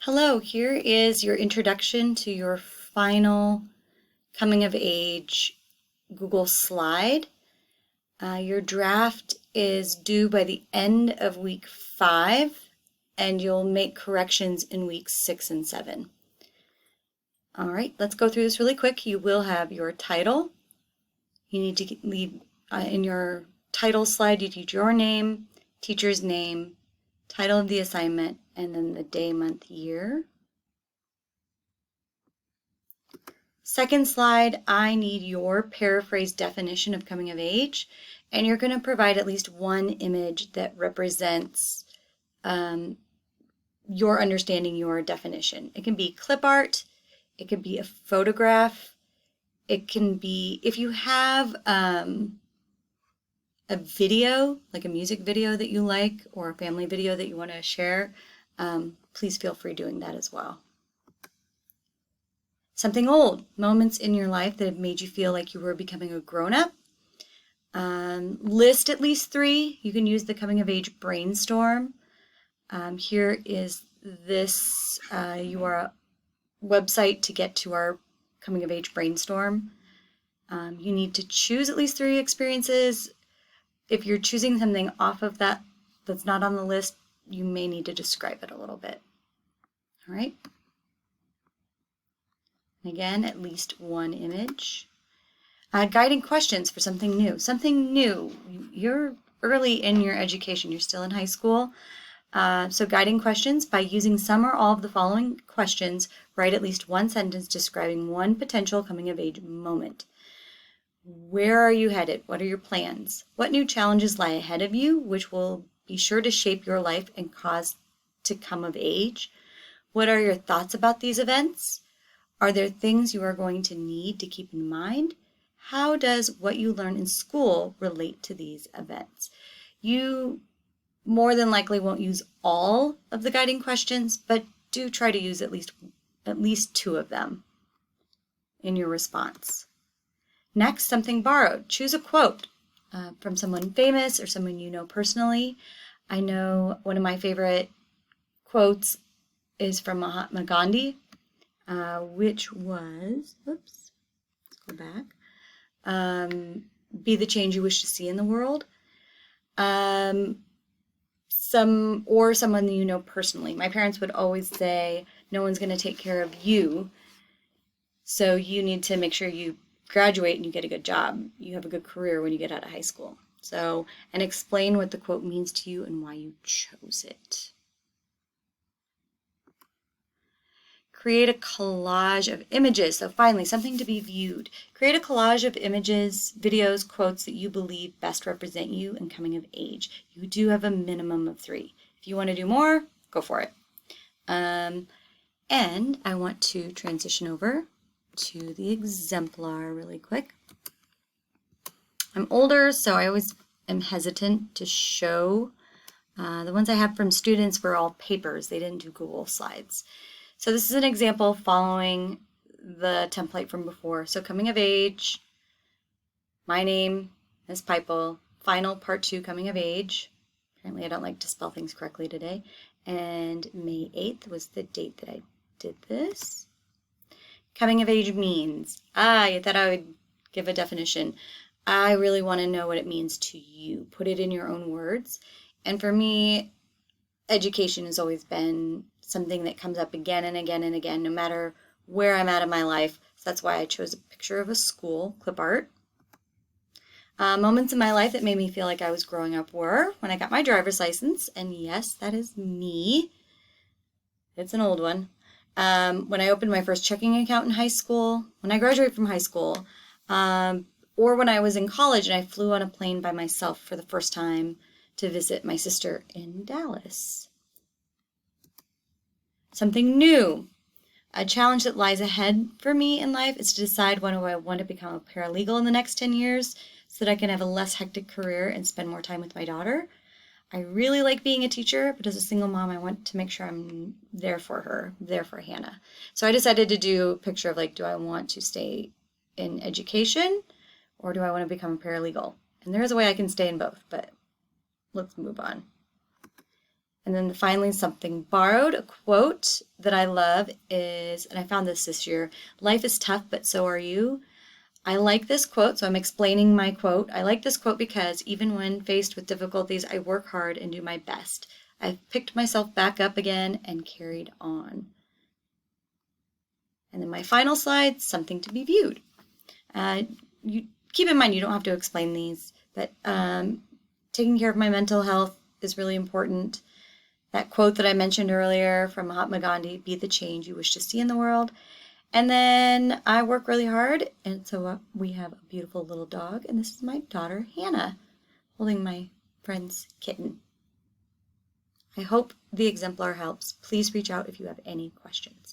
Hello, here is your introduction to your final coming of age Google slide. Your draft is due by the end of week 5, and you'll make corrections in weeks 6 and 7. All right, let's go through this really quick. You will have your title. You need to leave in your title slide, you need your name, teacher's name, title of the assignment, and then the day, month, year. Second slide, I need your paraphrased definition of coming of age, and you're going to provide at least one image that represents your understanding your definition. It can be clip art, it can be a photograph, it can be, if you have a video, like a music video that you like, or a family video that you want to share, please feel free doing that as well. Something old, moments in your life that have made you feel like you were becoming a grown-up. List at least 3. You can use the coming of age brainstorm. Here is this URL website to get to our coming of age brainstorm. You need to choose at least 3 experiences. If you're choosing something off of that that's not on the list, you may need to describe it a little bit. All right. Again, at least one image. Guiding questions for something new. Something new. You're early in your education. You're still in high school. So guiding questions, by using some or all of the following questions, write at least one sentence describing one potential coming of age moment. Where are you headed? What are your plans? What new challenges lie ahead of you, which will be sure to shape your life and cause to come of age? What are your thoughts about these events? Are there things you are going to need to keep in mind? How does what you learn in school relate to these events? You more than likely won't use all of the guiding questions, but do try to use at least 2 of them in your response. Next, something borrowed. Choose a quote from someone famous or someone you know personally. I know one of my favorite quotes is from Mahatma Gandhi, which was, oops, let's go back, be the change you wish to see in the world. Someone you know personally. My parents would always say, no one's going to take care of you, so you need to make sure you graduate and you get a good job. You have a good career when you get out of high school. So, and explain what the quote means to you and why you chose it. Create a collage of images. So finally, something to be viewed. Create a collage of images, videos, quotes that you believe best represent you and coming of age. You do have a minimum of 3. If you want to do more, go for it. And I want to transition over to the Exemplar really quick. I'm older, so I always am hesitant to show. The ones I have from students were all papers. They didn't do Google Slides. So this is an example following the template from before. So coming of age, my name, Ms. Pipel, final part 2, coming of age. Apparently I don't like to spell things correctly today. And May 8th was the date that I did this. Coming of age means, I thought I would give a definition. I really want to know what it means to you. Put it in your own words. And for me, education has always been something that comes up again and again and again, no matter where I'm at in my life. So that's why I chose a picture of a school, clip art. Moments in my life that made me feel like I was growing up were when I got my driver's license, and yes, that is me. It's an old one. When I opened my first checking account in high school, when I graduated from high school, or when I was in college and I flew on a plane by myself for the first time to visit my sister in Dallas. Something new. A challenge that lies ahead for me in life is to decide when do I want to become a paralegal in the next 10 years so that I can have a less hectic career and spend more time with my daughter. I really like being a teacher, but as a single mom, I want to make sure I'm there for her, there for Hannah. So I decided to do a picture of like, do I want to stay in education or do I want to become a paralegal? And there is a way I can stay in both, but let's move on. And then finally, something borrowed. A quote that I love is, and I found this year, life is tough, but so are you. I like this quote, so I'm explaining my quote. I like this quote because even when faced with difficulties, I work hard and do my best. I've picked myself back up again and carried on. And then my final slide, something to be viewed. You keep in mind, you don't have to explain these, but taking care of my mental health is really important. That quote that I mentioned earlier from Mahatma Gandhi, be the change you wish to see in the world. And then I work really hard, and so we have a beautiful little dog, and this is my daughter, Hannah, holding my friend's kitten. I hope the exemplar helps. Please reach out if you have any questions.